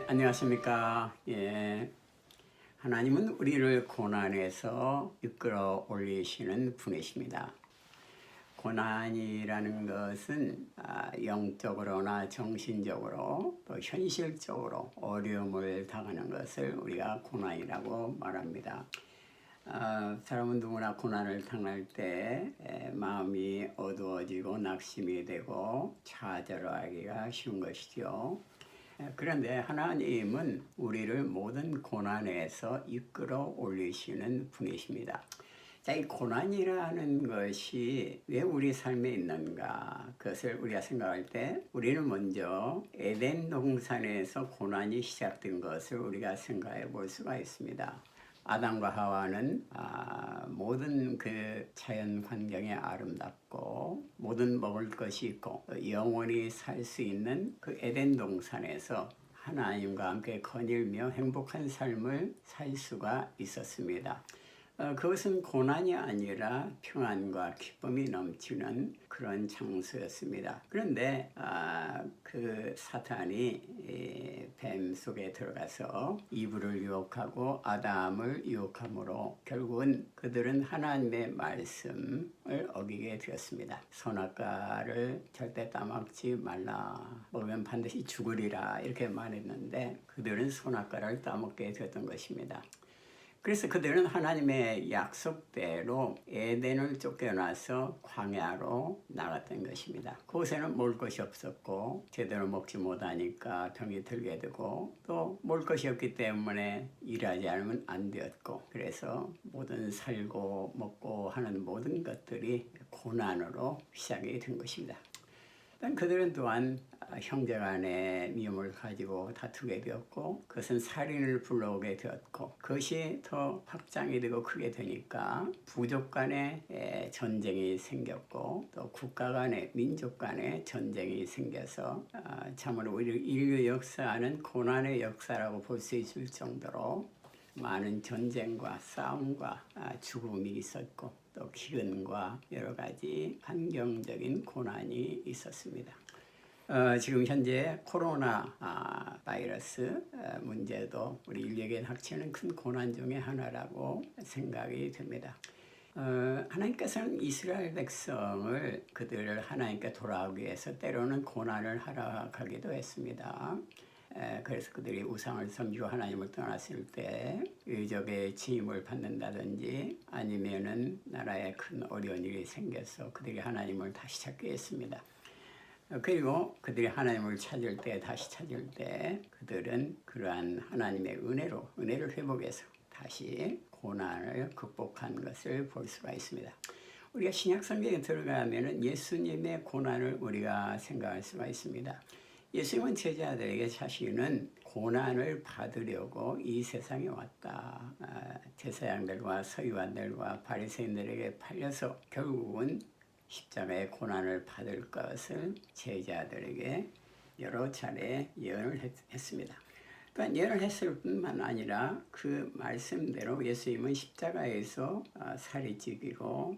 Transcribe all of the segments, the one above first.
안녕하십니까. 하나님은 우리를 고난에서 이끌어 올리시는 분이십니다. 고난이라는 것은 영적으로나 정신적으로 또 현실적으로 어려움을 당하는 것을 우리가 고난이라고 말합니다. 사람은 누구나 고난을 당할 때 마음이 어두워지고 낙심이 되고 좌절하기가 쉬운 것이죠. 그런데 하나님은 우리를 모든 고난에서 이끌어 올리시는 분이십니다. 자, 이 고난이라는 것이 왜 우리 삶에 있는가? 그것을 우리가 생각할 때 우리는 먼저 에덴 동산에서 고난이 시작된 것을 우리가 생각해 볼 수가 있습니다. 아담과 하와는 모든 그 자연 환경이 아름답고 모든 먹을 것이 있고 영원히 살 수 있는 그 에덴 동산에서 하나님과 함께 거닐며 행복한 삶을 살 수가 있었습니다. 그것은 고난이 아니라 평안과 기쁨이 넘치는 그런 장소였습니다. 그런데 그 사탄이 뱀 속에 들어가서 이브를 유혹하고 아담을 유혹함으로 결국은 그들은 하나님의 말씀을 어기게 되었습니다. 선악과를 절대 따먹지 말라, 먹으면 반드시 죽으리라 이렇게 말했는데 그들은 선악과를 따먹게 되었던 것입니다. 그래서 그들은 하나님의 약속대로 에덴을 쫓겨나서 광야로 나갔던 것입니다. 그곳에는 먹을 것이 없었고 제대로 먹지 못하니까 병이 들게 되고 또 먹을 것이 없기 때문에 일하지 않으면 안 되었고 그래서 모든 살고 먹고 하는 모든 것들이 고난으로 시작이 된 것입니다. 그들은 또한 형제간의 미움을 가지고 다투게 되었고 그것은 살인을 불러오게 되었고 그것이 더 확장이 되고 크게 되니까 부족 간의 전쟁이 생겼고 또 국가 간의 민족 간의 전쟁이 생겨서 참으로 인류 역사는 고난의 역사라고 볼 수 있을 정도로 많은 전쟁과 싸움과 죽음이 있었고 또 기근과 여러 가지 환경적인 고난이 있었습니다. 지금 현재 코로나 바이러스 문제도 우리 인류에게 닥치는 큰 고난 중에 하나라고 생각이 됩니다. 하나님께서는 이스라엘 백성을 그들을 하나님께 돌아오기 위해서 때로는 고난을 허락하기도 했습니다. 그래서 그들이 우상을 섬기고 하나님을 떠났을 때 의적의 침임을 받는다든지 아니면은 나라에 큰 어려운 일이 생겨서 그들이 하나님을 다시 찾게 했습니다. 그리고 그들이 하나님을 다시 찾을 때 그들은 그러한 하나님의 은혜를 회복해서 다시 고난을 극복한 것을 볼 수가 있습니다. 우리가 신약 성경에 들어가면은 예수님의 고난을 우리가 생각할 수가 있습니다. 예수님은 제자들에게 자신은 고난을 받으려고 이 세상에 왔다. 제사장들과 서기관들과 바리새인들에게 팔려서 결국은 십자가의 고난을 받을 것을 제자들에게 여러 차례 예언을 했습니다. 또한 예언을 했을 뿐만 아니라 그 말씀대로 예수님은 십자가에서 살이 찢기고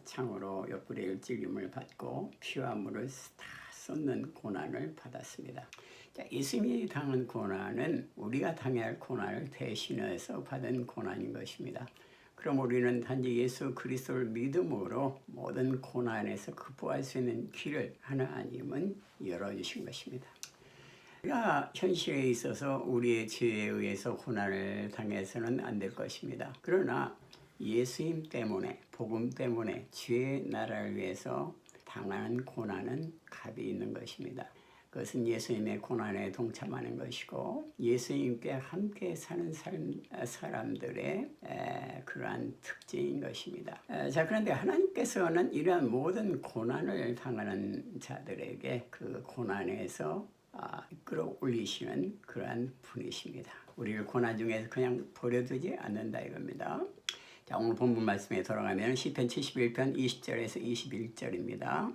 창으로 옆구리에 찔림을 받고 피와 물을 다 쏟는 고난을 받았습니다. 예수님이 당한 고난은 우리가 당해야 할 고난을 대신해서 받은 고난인 것입니다. 그럼 우리는 단지 예수 그리스도를 믿음으로 모든 고난에서 극복할 수 있는 길을 하나님은 열어주신 것입니다. 우리가 현실에 있어서 우리의 죄에 의해서 고난을 당해서는 안 될 것입니다. 그러나 예수님 때문에 복음 때문에 주의 나라를 위해서 당하는 고난은 값이 있는 것입니다. 그것은 예수님의 고난에 동참하는 것이고 예수님께 함께 사는 사람들의 그러한 특징인 것입니다. 자, 그런데 하나님께서는 이러한 모든 고난을 당하는 자들에게 그 고난에서 이끌어 올리시는 그러한 분이십니다. 우리를 고난 중에서 그냥 버려두지 않는다 이겁니다. 자, 오늘 본문 말씀에 돌아가면 시편 71편 20절에서 21절입니다.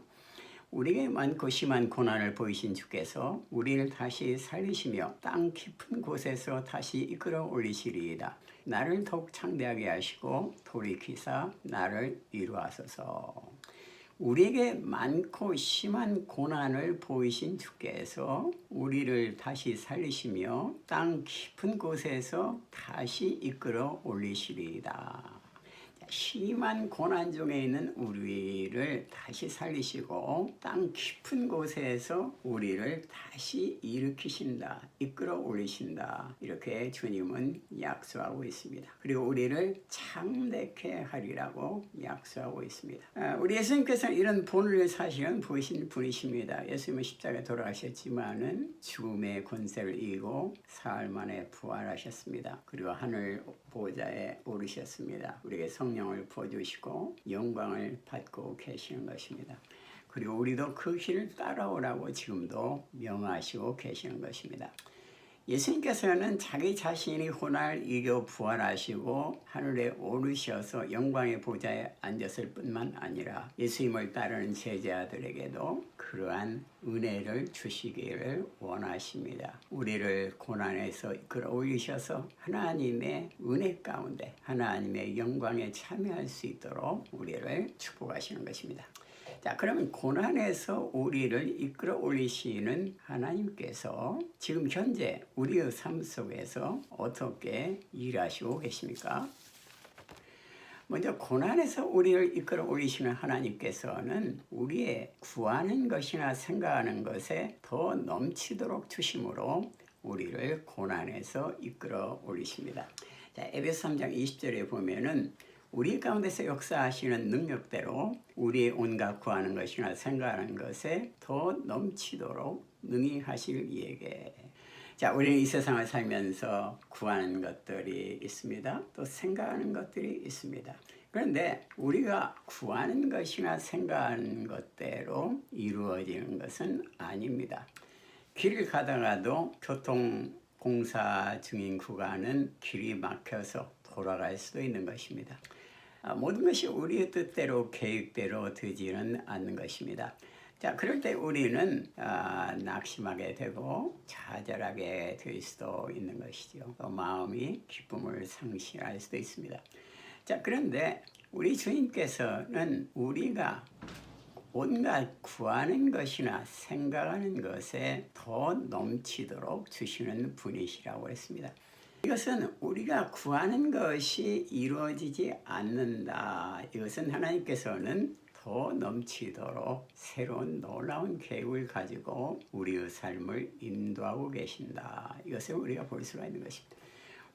우리에게 많고 심한 고난을 보이신 주께서 우리를 다시 살리시며 땅 깊은 곳에서 다시 이끌어 올리시리이다. 나를 더욱 창대하게 하시고 돌이키사 나를 위로하소서. 우리에게 많고 심한 고난을 보이신 주께서 우리를 다시 살리시며 땅 깊은 곳에서 다시 이끌어 올리시리이다. 심한 고난 중에 있는 우리를 다시 살리시고 땅 깊은 곳에서 우리를 다시 일으키신다, 이끌어 올리신다, 이렇게 주님은 약속하고 있습니다. 그리고 우리를 참되게 하리라고 약속하고 있습니다. 우리 예수님께서는 이런 본을 사실은 보이신 분이십니다. 예수님은 십자가에 돌아가셨지만은 죽음의 권세를 이기고 사흘 만에 부활하셨습니다. 그리고 하늘 보좌에 오르셨습니다. 우리에게 성령을 부어주시고 영광을 받고 계시는 것입니다. 그리고 우리도 그 길을 따라오라고 지금도 명하시고 계시는 것입니다. 예수님께서는 자기 자신이 고난을 이겨 부활하시고 하늘에 오르셔서 영광의 보좌에 앉았을 뿐만 아니라 예수님을 따르는 제자들에게도 그러한 은혜를 주시기를 원하십니다. 우리를 고난에서 끌어올리셔서 하나님의 은혜 가운데 하나님의 영광에 참여할 수 있도록 우리를 축복하시는 것입니다. 자, 그러면 고난에서 우리를 이끌어 올리시는 하나님께서 지금 현재 우리의 삶 속에서 어떻게 일하시고 계십니까? 먼저 고난에서 우리를 이끌어 올리시는 하나님께서는 우리의 구하는 것이나 생각하는 것에 더 넘치도록 주심으로 우리를 고난에서 이끌어 올리십니다. 자, 에베소 3장 20절에 보면은 우리 가운데서 역사하시는 능력대로 우리의 온갖 구하는 것이나 생각하는 것에 더 넘치도록 능히 하실 이에게. 자, 우리는 이 세상을 살면서 구하는 것들이 있습니다. 또 생각하는 것들이 있습니다. 그런데 우리가 구하는 것이나 생각하는 것대로 이루어지는 것은 아닙니다. 길을 가다가도 교통공사 중인 구간은 길이 막혀서 돌아갈 수도 있는 것입니다. 모든 것이 우리의 뜻대로 계획대로 되지는 않는 것입니다. 자, 그럴 때 우리는 낙심하게 되고 좌절하게 될 수도 있는 것이죠. 또 마음이 기쁨을 상실할 수도 있습니다. 자, 그런데 우리 주님께서는 우리가 온갖 구하는 것이나 생각하는 것에 더 넘치도록 주시는 분이시라고 했습니다. 이것은 우리가 구하는 것이 이루어지지 않는다. 이것은 하나님께서는 더 넘치도록 새로운 놀라운 계획을 가지고 우리의 삶을 인도하고 계신다. 이것을 우리가 볼 수가 있는 것입니다.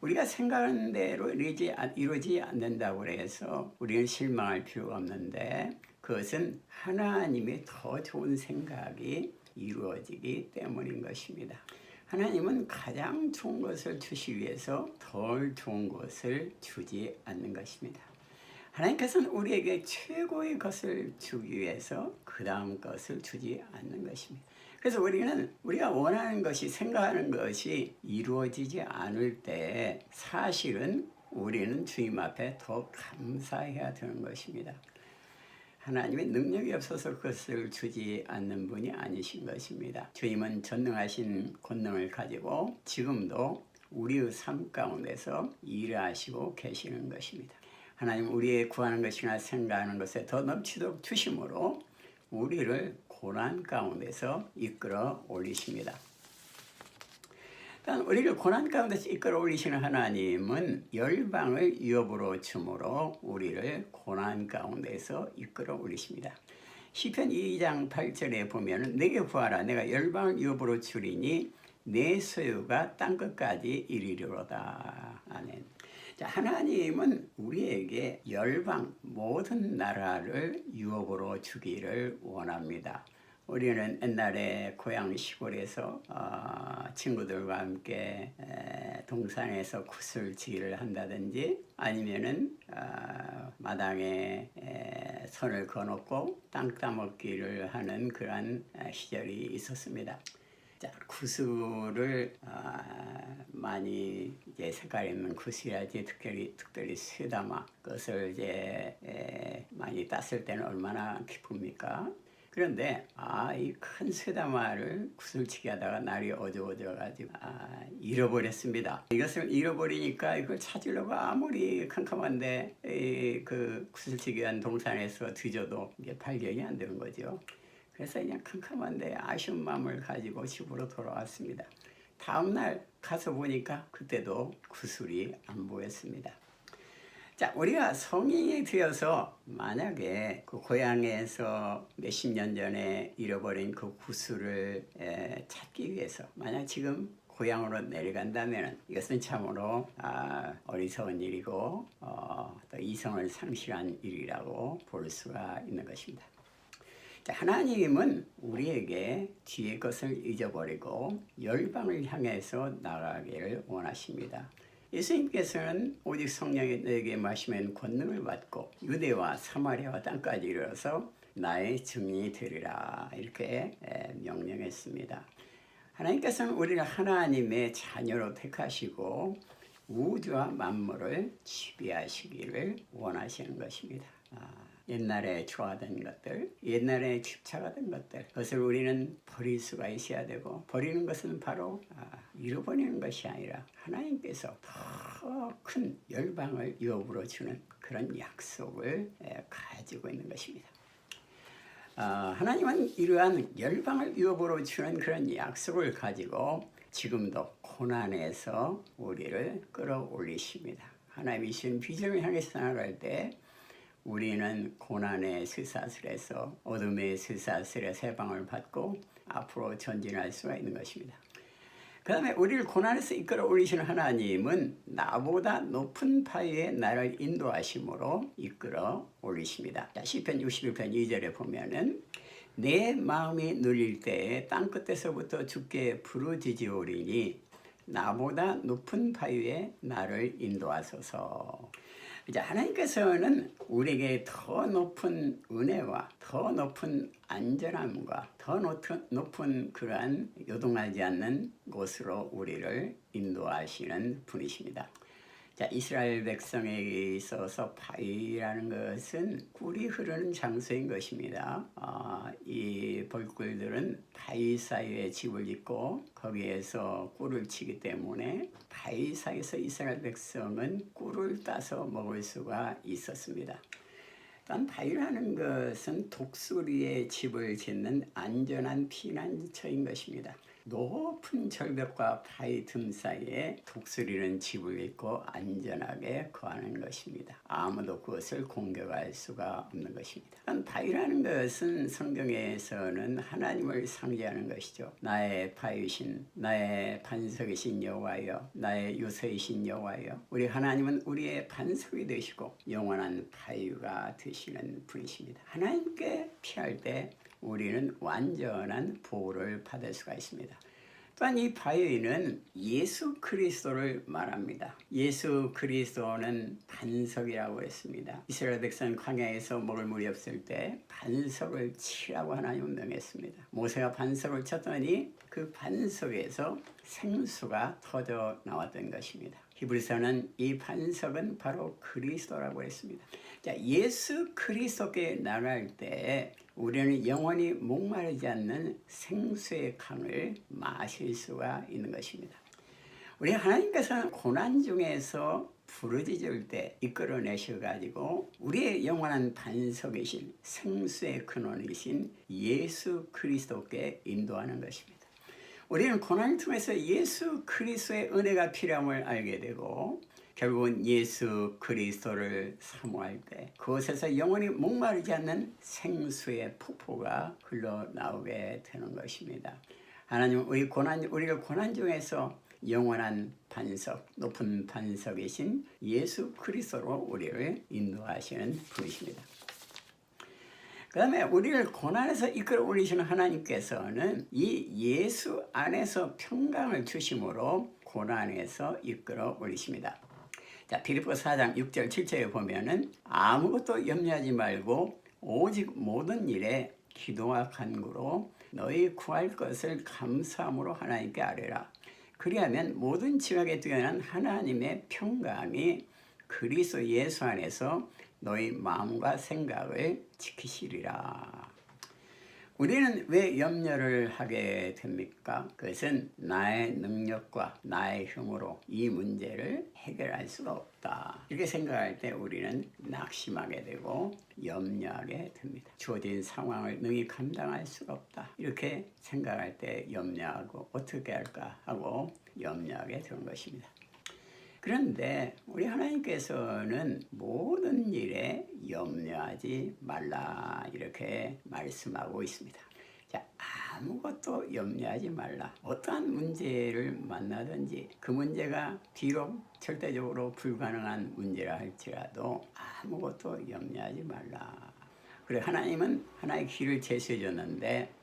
우리가 생각하는 대로 이루어지지 않는다고 해서 우리는 실망할 필요가 없는데 그것은 하나님의 더 좋은 생각이 이루어지기 때문인 것입니다. 하나님은 가장 좋은 것을 주시기 위해서 덜 좋은 것을 주지 않는 것입니다. 하나님께서는 우리에게 최고의 것을 주기 위해서 그 다음 것을 주지 않는 것입니다. 그래서 우리가 원하는 것이 생각하는 것이 이루어지지 않을 때 사실은 우리는 주님 앞에 더 감사해야 되는 것입니다. 하나님의 능력이 없어서 그것을 주지 않는 분이 아니신 것입니다. 주님은 전능하신 권능을 가지고 지금도 우리의 삶 가운데서 일하시고 계시는 것입니다. 하나님 우리의 구하는 것이나 생각하는 것에 더 넘치도록 주심으로 우리를 고난 가운데서 이끌어 올리십니다. 일단 우리를 고난 가운데서 이끌어 올리시는 하나님은 열방을 유업으로 주므로 우리를 고난 가운데서 이끌어 올리십니다. 시편 2장 8절에 보면 내게 구하라 내가 열방을 유업으로 주리니 내 소유가 땅끝까지 이르리로다. 아멘. 자, 하나님은 우리에게 열방 모든 나라를 유업으로 주기를 원합니다. 우리는 옛날에 고향 시골에서 친구들과 함께 동산에서 구슬치기를 한다든지 아니면은 마당에 손을 거놓고 땅 따먹기를 하는 그러한 시절이 있었습니다. 자, 구슬을 많이 이제 색깔 있는 구슬이라지 특별히 쇠다마 그것을 이제 많이 땄을 때는 얼마나 기쁩니까? 그런데 이 큰 쇠다마를 구슬치기 하다가 날이 어두워져가지고 잃어버렸습니다. 이것을 잃어버리니까 이걸 찾으려고 아무리 캄캄한데 그 구슬치기 한 동산에서 뒤져도 이게 발견이 안 되는 거죠. 그래서 그냥 캄캄한데 아쉬운 마음을 가지고 집으로 돌아왔습니다. 다음날 가서 보니까 그때도 구슬이 안 보였습니다. 자, 우리가 성인이 되어서 만약에 그 고향에서 몇십 년 전에 잃어버린 그 구슬을 찾기 위해서 만약 지금 고향으로 내려간다면 이것은 참으로 어리석은 일이고 또 이성을 상실한 일이라고 볼 수가 있는 것입니다. 자, 하나님은 우리에게 뒤의 것을 잊어버리고 열방을 향해서 나가기를 원하십니다. 예수님께서는 오직 성령이 너에게 마시면 권능을 받고 유대와 사마리아와 땅까지 이르러서 나의 증인이 되리라 이렇게 명령했습니다. 하나님께서는 우리를 하나님의 자녀로 택하시고 우주와 만물을 지배하시기를 원하시는 것입니다. 옛날에 좋아하던 것들, 옛날에 집착하던 것들, 그것을 우리는 버릴 수가 있어야 되고, 버리는 것은 바로 잃어버리는 것이 아니라 하나님께서 더 큰 열방을 유업으로 주는 그런 약속을 가지고 있는 것입니다. 하나님은 이러한 열방을 유업으로 주는 그런 약속을 가지고 지금도 고난에서 우리를 끌어올리십니다. 하나님이 주신 비전을 향해서 나아갈 때 우리는 고난의 쇠사슬에서 어둠의 쇠사슬의 해방을 받고 앞으로 전진할 수가 있는 것입니다. 그 다음에 우리를 고난에서 이끌어 올리시는 하나님은 나보다 높은 바위에 나를 인도하심으로 이끌어 올리십니다. 시편 61편 2절에 보면은 내 마음이 눌릴 때에 땅끝에서부터 주께 부르짖으오리니 나보다 높은 바위에 나를 인도하소서. 이제 하나님께서는 우리에게 더 높은 은혜와 더 높은 안전함과 더 높은 그러한 요동하지 않는 곳으로 우리를 인도하시는 분이십니다. 자, 이스라엘 백성에게 있어서 바위라는 것은 꿀이 흐르는 장소인 것입니다. 이 벌꿀들은 바위 사이에 집을 짓고 거기에서 꿀을 치기 때문에 바위 사이에서 이스라엘 백성은 꿀을 따서 먹을 수가 있었습니다. 또한 바위라는 것은 독수리의 집을 짓는 안전한 피난처인 것입니다. 높은 절벽과 바위 틈 사이에 독수리는 집을 짓고 안전하게 거하는 것입니다. 아무도 그것을 공격할 수가 없는 것입니다. 바위라는 것은 성경에서는 하나님을 상징하는 것이죠. 나의 바위신, 나의 반석이신 여호와여, 나의 요새이신 여호와여. 우리 하나님은 우리의 반석이 되시고 영원한 바위가 되시는 분이십니다. 하나님께 피할 때 우리는 완전한 보호를 받을 수가 있습니다. 또한 이 바위는 예수 그리스도를 말합니다. 예수 그리스도는 반석이라고 했습니다. 이스라엘 백성 광야에서 먹을 물이 없을 때 반석을 치라고 하나님은 명했습니다. 모세가 반석을 쳤더니 그 반석에서 생수가 터져 나왔던 것입니다. 히브리서는 이 반석은 바로 그리스도라고 했습니다. 자, 예수 그리스도께 나갈 때 우리는 영원히 목마르지 않는 생수의 강을 마실 수가 있는 것입니다. 우리 하나님께서는 고난 중에서 부르짖을 때 이끌어내셔가지고 우리의 영원한 반석이신 생수의 근원이신 예수 그리스도께 인도하는 것입니다. 우리는 고난을 통해서 예수 그리스도의 은혜가 필요함을 알게 되고 결국은 예수 그리스도를 사모할 때 그곳에서 영원히 목마르지 않는 생수의 폭포가 흘러나오게 되는 것입니다. 하나님은 우리를 고난 중에서 영원한 반석, 높은 반석이신 예수 그리스도로 우리를 인도하시는 분이십니다. 그 다음에 우리를 고난에서 이끌어 올리시는 하나님께서는 이 예수 안에서 평강을 주심으로 고난에서 이끌어 올리십니다. 자, 빌립보서 4장 6절 7절에 보면은 아무것도 염려하지 말고 오직 모든 일에 기도와 간구로 너희 구할 것을 감사함으로 하나님께 아뢰라. 그리하면 모든 지각에 뛰어난 하나님의 평강이 그리스도 예수 안에서 너희 마음과 생각을 지키시리라. 우리는 왜 염려를 하게 됩니까? 그것은 나의 능력과 나의 힘으로 이 문제를 해결할 수가 없다. 이렇게 생각할 때 우리는 낙심하게 되고 염려하게 됩니다. 주어진 상황을 능히 감당할 수가 없다. 이렇게 생각할 때 염려하고 어떻게 할까 하고 염려하게 되는 것입니다. 그런데 우리 하나님께서는 모든 일에 염려하지 말라 이렇게 말씀하고 있습니다. 자, 아무것도 염려하지 말라. 어떠한 문제를 만나든지 그 문제가 비록 절대적으로 불가능한 문제라 할지라도 아무것도 염려하지 말라. 그래 하나님은 하나의 길을 제시해 줬는데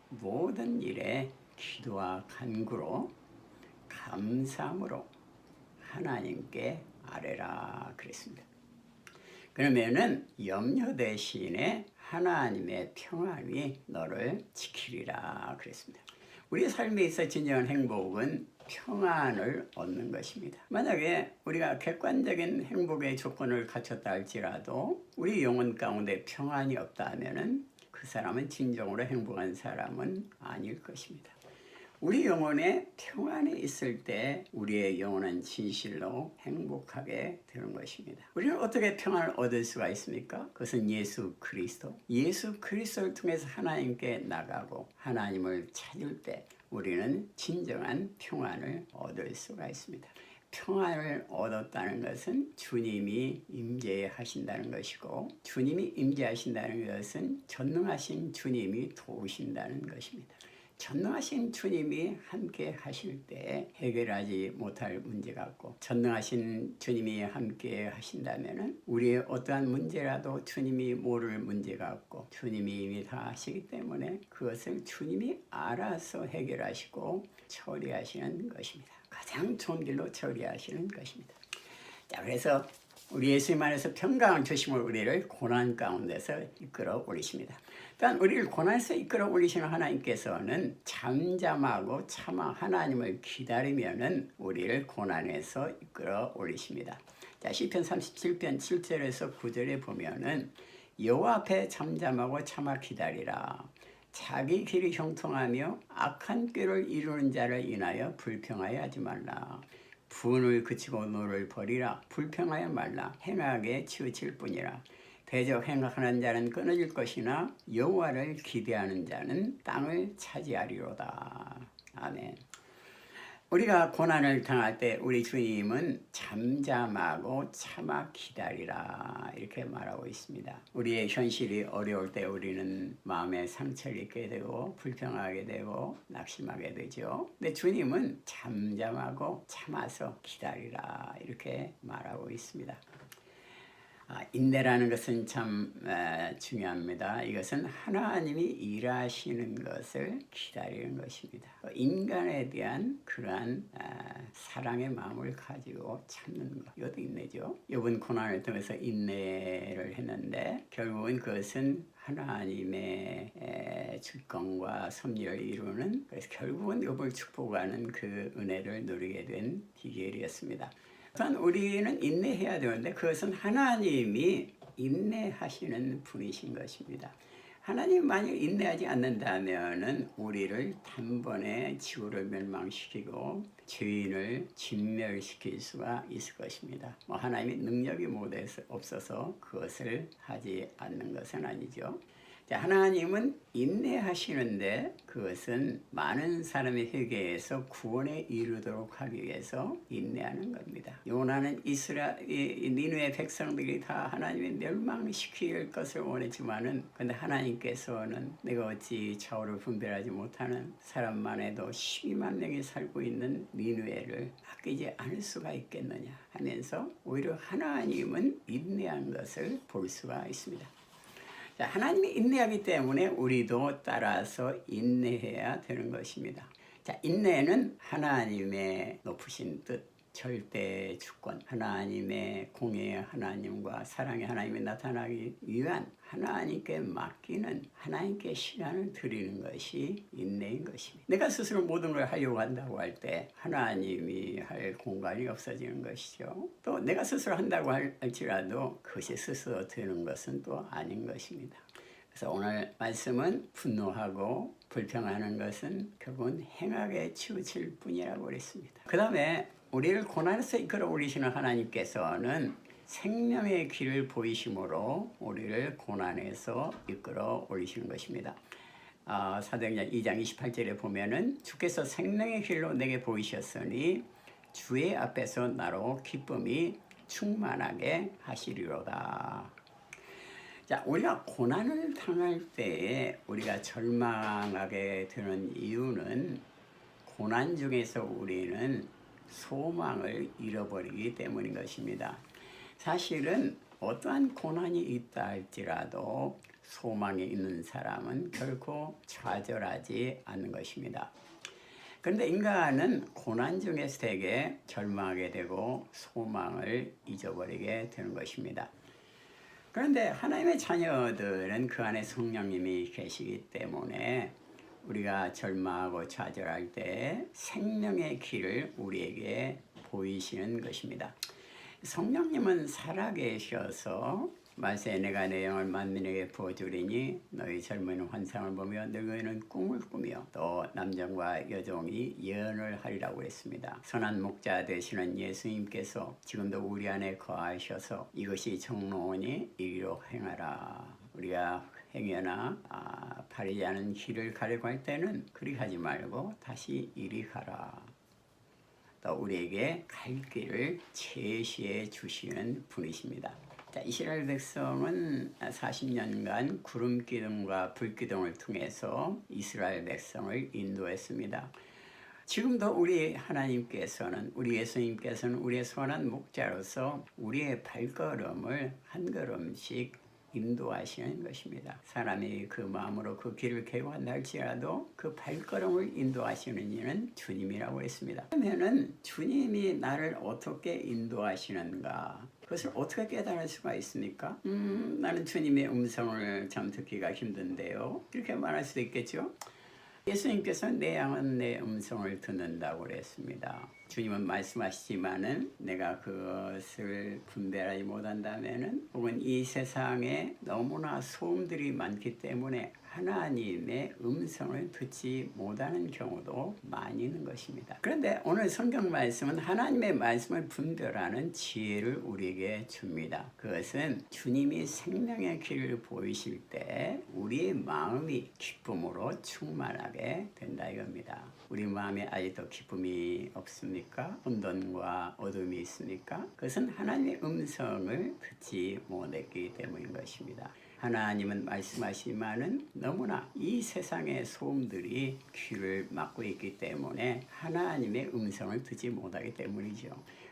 모든 일에 기도와 간구로 감사함으로 하나님께 아뢰라 그랬습니다. 그러면은 염려 대신에 하나님의 평안이 너를 지키리라 그랬습니다. 우리 삶에 있어 진정한 행복은 평안을 얻는 것입니다. 만약에 우리가 객관적인 행복의 조건을 갖췄다 할지라도 우리 영혼 가운데 평안이 없다 하면은 그 사람은 진정으로 행복한 사람은 아닐 것입니다. 우리 영혼에 평안이 있을 때 우리의 영혼은 진실로 행복하게 되는 것입니다. 우리는 어떻게 평안을 얻을 수가 있습니까? 그것은 예수 그리스도. 예수 그리스도를 통해서 하나님께 나가고 하나님을 찾을 때 우리는 진정한 평안을 얻을 수가 있습니다. 평안을 얻었다는 것은 주님이 임재하신다는 것이고 주님이 임재하신다는 것은 전능하신 주님이 도우신다는 것입니다. 전능하신 주님이 함께 하실 때 해결하지 못할 문제 같고 전능하신 주님이 함께 하신다면 우리의 어떠한 문제라도 주님이 모를 문제 같고 주님이 이미 다 하시기 때문에 그것을 주님이 알아서 해결하시고 처리하시는 것입니다. 가장 좋은 길로 처리하시는 것입니다. 자, 그래서 우리 예수님 안에서 평강을 주심으로 우리를 고난 가운데서 이끌어 올리십니다. 또한 우리를 고난에서 이끌어 올리시는 하나님께서는 잠잠하고 참아 하나님을 기다리면은 우리를 고난에서 이끌어 올리십니다. 자, 시편 37편 7절에서 9절에 보면은 여호와 앞에 잠잠하고 참아 기다리라. 자기 길이 형통하며 악한 꾀를 이루는 자를 인하여 불평하여 하지 말라. 분을 그치고 노를 버리라. 불평하여 말라. 행하게 치우칠 뿐이라. 대적 행하는 자는 끊어질 것이나 여호와를 기대하는 자는 땅을 차지하리로다. 아멘. 우리가 고난을 당할 때 우리 주님은 잠잠하고 참아 기다리라 이렇게 말하고 있습니다. 우리의 현실이 어려울 때 우리는 마음에 상처를 입게 되고 불평하게 되고 낙심하게 되죠. 근데 주님은 잠잠하고 참아서 기다리라 이렇게 말하고 있습니다. 인내라는 것은 참 중요합니다. 이것은 하나님이 일하시는 것을 기다리는 것입니다. 인간에 대한 그러한 사랑의 마음을 가지고 참는 것. 이것도 인내죠. 욥은 고난을 통해서 인내를 했는데 결국은 그것은 하나님의 주권과 섭리를 이루는 그래서 결국은 욥을 축복하는 그 은혜를 누리게 된 비결이었습니다. 또한 우리는 인내해야 되는데 그것은 하나님이 인내하시는 분이신 것입니다. 하나님 만약 인내하지 않는다면 우리를 단번에 지구를 멸망시키고 죄인을 진멸시킬 수가 있을 것입니다. 하나님의 능력이 모두 없어서 그것을 하지 않는 것은 아니죠. 하나님은 인내하시는데 그것은 많은 사람의 회개에서 구원에 이르도록 하기 위해서 인내하는 겁니다. 요나는 니느웨 백성들이 다 하나님의 멸망시킬 것을 원했지만은 근데 하나님께서는 내가 어찌 좌우를 분별하지 못하는 사람만 해도 12만 명이 살고 있는 니느웨를 아끼지 않을 수가 있겠느냐 하면서 오히려 하나님은 인내한 것을 볼 수가 있습니다. 하나님이 인내하기 때문에 우리도 따라서 인내해야 되는 것입니다. 자, 인내는 하나님의 높으신 뜻, 절대 주권, 하나님의 공의의 하나님과 사랑의 하나님이 나타나기 위한 하나님께 맡기는 하나님께 시간을 드리는 것이 인내인 것입니다. 내가 스스로 모든 걸 하려고 한다고 할 때 하나님이 할 공간이 없어지는 것이죠. 또 내가 스스로 한다고 할지라도 그것이 스스로 되는 것은 또 아닌 것입니다. 그래서 오늘 말씀은 분노하고 불평하는 것은 결국은 행악에 치우칠 뿐이라고 그랬습니다. 그 다음에 우리를 고난에서 이끌어 올리시는 하나님께서는 생명의 길을 보이심으로 우리를 고난에서 이끌어 올리시는 것입니다. 사도행전 2장 28절에 보면은 주께서 생명의 길로 내게 보이셨으니 주의 앞에서 나로 기쁨이 충만하게 하시리로다. 자, 우리가 고난을 당할 때에 우리가 절망하게 되는 이유는 고난 중에서 우리는 소망을 잃어버리기 때문인 것입니다. 사실은 어떠한 고난이 있다 할지라도 소망이 있는 사람은 결코 좌절하지 않는 것입니다. 그런데 인간은 고난 중에서 되게 절망하게 되고 소망을 잊어버리게 되는 것입니다. 그런데 하나님의 자녀들은 그 안에 성령님이 계시기 때문에 우리가 절망하고 좌절할 때 생명의 길을 우리에게 보이시는 것입니다. 성령님은 살아계셔서 말세 내가 내 영을 만민에게 부어주리니 너희 젊은 환상을 보며 늙은이는 꿈을 꾸며 또 남종과 여종이 예언을 하리라고 했습니다. 선한 목자 되시는 예수님께서 지금도 우리 안에 거하셔서 이것이 정로오니 이리로 행하라. 우리가 행여나 바르지 않은 길을 가려고 할 때는 그리 가지 말고 다시 이리 가라. 또 우리에게 갈 길을 제시해 주시는 분이십니다. 자, 이스라엘 백성은 40년간 구름 기둥과 불 기둥을 통해서 이스라엘 백성을 인도했습니다. 지금도 우리 하나님께서는, 우리 예수님께서는 우리의 선한 목자로서 우리의 발걸음을 한 걸음씩 인도하시는 것입니다. 사람이 그 마음으로 그 길을 개관한다 할지라도 그 발걸음을 인도하시는 이는 주님이라고 했습니다. 그러면은 주님이 나를 어떻게 인도하시는가? 그것을 어떻게 깨달을 수가 있습니까? 나는 주님의 음성을 참 듣기가 힘든데요. 이렇게 말할 수도 있겠죠. 예수님께서 내 양은 내 음성을 듣는다고 그랬습니다. 주님은 말씀하시지만은 내가 그것을 분별하지 못한다면은 혹은 이 세상에 너무나 소음들이 많기 때문에 하나님의 음성을 듣지 못하는 경우도 많이 있는 것입니다. 그런데 오늘 성경 말씀은 하나님의 말씀을 분별하는 지혜를 우리에게 줍니다. 그것은 주님이 생명의 길을 보이실 때 우리의 마음이 기쁨으로 충만하게 된다 이겁니다. 우리 마음에 아직도 기쁨이 없습니까? 혼돈과 어둠이 있습니까? 그것은 하나님의 음성을 듣지 못했기 때문인 것입니다. 하나님은 말씀하시지만은 너무나 이 세상의 소음들이 귀를 막고 있기 때문에 하나님의 음성을 듣지 못하기 때문이죠.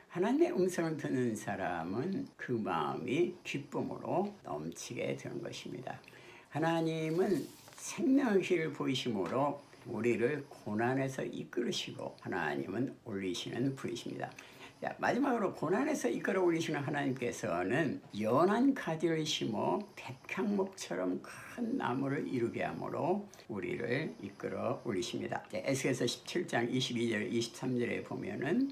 하나님의 음성을 듣는 사람은 그 마음이 기쁨으로 넘치게 되는 것입니다. 하나님은 생명의 길을 보이심으로 우리를 고난에서 이끌으시고 하나님은 올리시는 분이십니다. 자, 마지막으로 고난에서 이끌어 올리시는 하나님께서는 연한 가지를 심어 백향목처럼 큰 나무를 이루게 함으로 우리를 이끌어 올리십니다. 에스겔서 17장 22절 23절에 보면은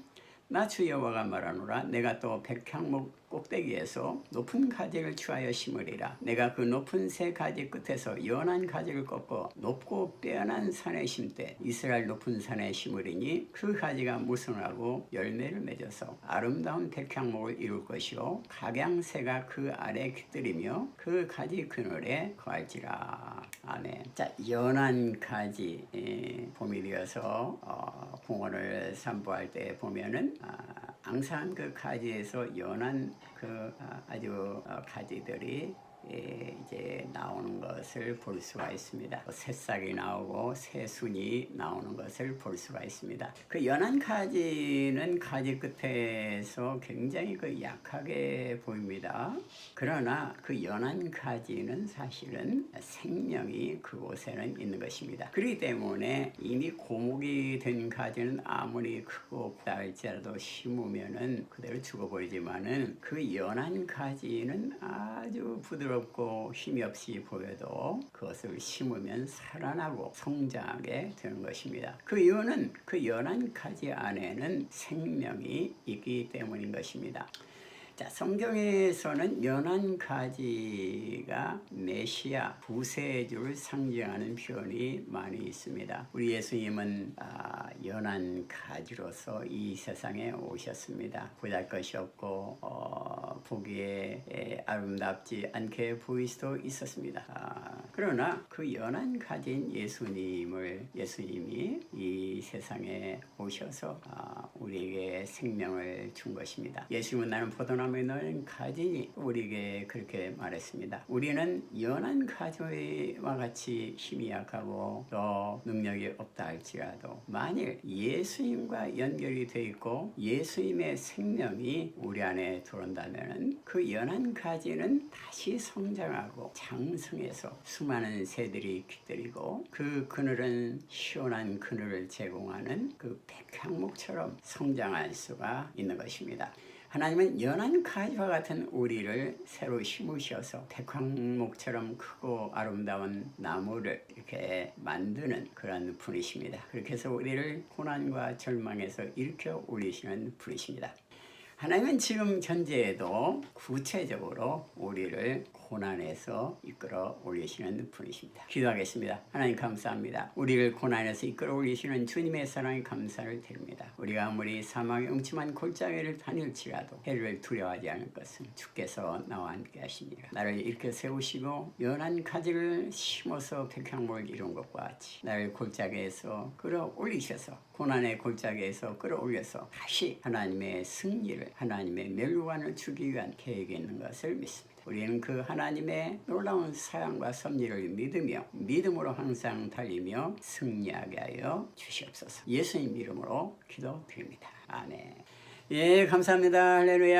나 주 여호와가 말하노라 내가 또 백향목 꼭대기에서 높은 가지를 취하여 심으리라. 내가 그 높은 새 가지 끝에서 연한 가지를 꺾어 높고 빼어난 산에 심되 이스라엘 높은 산에 심으리니 그 가지가 무성하고 열매를 맺어서 아름다운 백향목을 이룰 것이요 각양새가 그 아래 깃들이며 그 가지 그늘에 거할지라. 아멘. 자, 연한 가지 봄이 되어서 공원을散歩할 때 보면은 항상 그 가지에서 연한 그 아주 가지들이 이제 나오는 것을 볼 수가 있습니다. 새싹이 나오고 새순이 나오는 것을 볼 수가 있습니다. 그 연한 가지는 가지 끝에서 굉장히 그 약하게 보입니다. 그러나 그 연한 가지는 사실은 생명이 그곳에는 있는 것입니다. 그렇기 때문에 이미 고목이 된 가지는 아무리 크고 크다 할지라도 심으면은 그대로 죽어버리지만은 그 연한 가지는 아주 부드럽고 힘이 없이 보여도 그것을 심으면 살아나고 성장하게 되는 것입니다. 그 이유는 그 연한 가지 안에는 생명이 있기 때문인 것입니다. 자, 성경에서는 연한 가지가 메시아 구세주를 상징하는 표현이 많이 있습니다. 우리 예수님은 연한 가지로서 이 세상에 오셨습니다. 보잘것이 없고 보기에 아름답지 않게 보일 수도 있었습니다. 그러나 그 연한 가지인 예수님이 이 세상에 오셔서 우리에게 생명을 준 것입니다. 예수님은 나는 포도나무에 넣은 가지니 우리에게 그렇게 말했습니다. 우리는 연한 가지와 같이 힘이 약하고 또 능력이 없다 할지라도 만일 예수님과 연결이 되어 있고 예수님의 생명이 우리 안에 들어온다면 그 연한 가지는 다시 성장하고 장성해서 수많은 새들이 깃들이고 그 그늘은 시원한 그늘을 제공하는 그 백향목처럼 성장할 수가 있는 것입니다. 하나님은 연한 가지와 같은 우리를 새로 심으셔서 백향목처럼 크고 아름다운 나무를 이렇게 만드는 그런 분이십니다. 그렇게 해서 우리를 고난과 절망에서 일으켜 올리시는 분이십니다. 하나님은 지금 현재에도 구체적으로 우리를 고난에서 이끌어 올리시는 분이십니다. 기도하겠습니다. 하나님 감사합니다. 우리를 고난에서 이끌어 올리시는 주님의 사랑에 감사를 드립니다. 우리가 아무리 사망의 음침한 골짜기를 다닐지라도 해를 두려워하지 않을 것은 주께서 나와 함께 하시니라. 나를 일으켜 세우시고 연한 가지를 심어서 백향목을 이룬 것과 같이 나를 골짜기에서 끌어올리셔서 고난의 골짜기에서 끌어올려서 다시 하나님의 승리를 하나님의 멸관을 주기 위한 계획이 있는 것을 믿습니다. 우리는 그 하나님의 놀라운 사랑과 섭리를 믿으며 믿음으로 항상 달리며 승리하게 하여 주시옵소서. 예수님 이름으로 기도드립니다. 아멘. 예, 감사합니다. 할렐루야.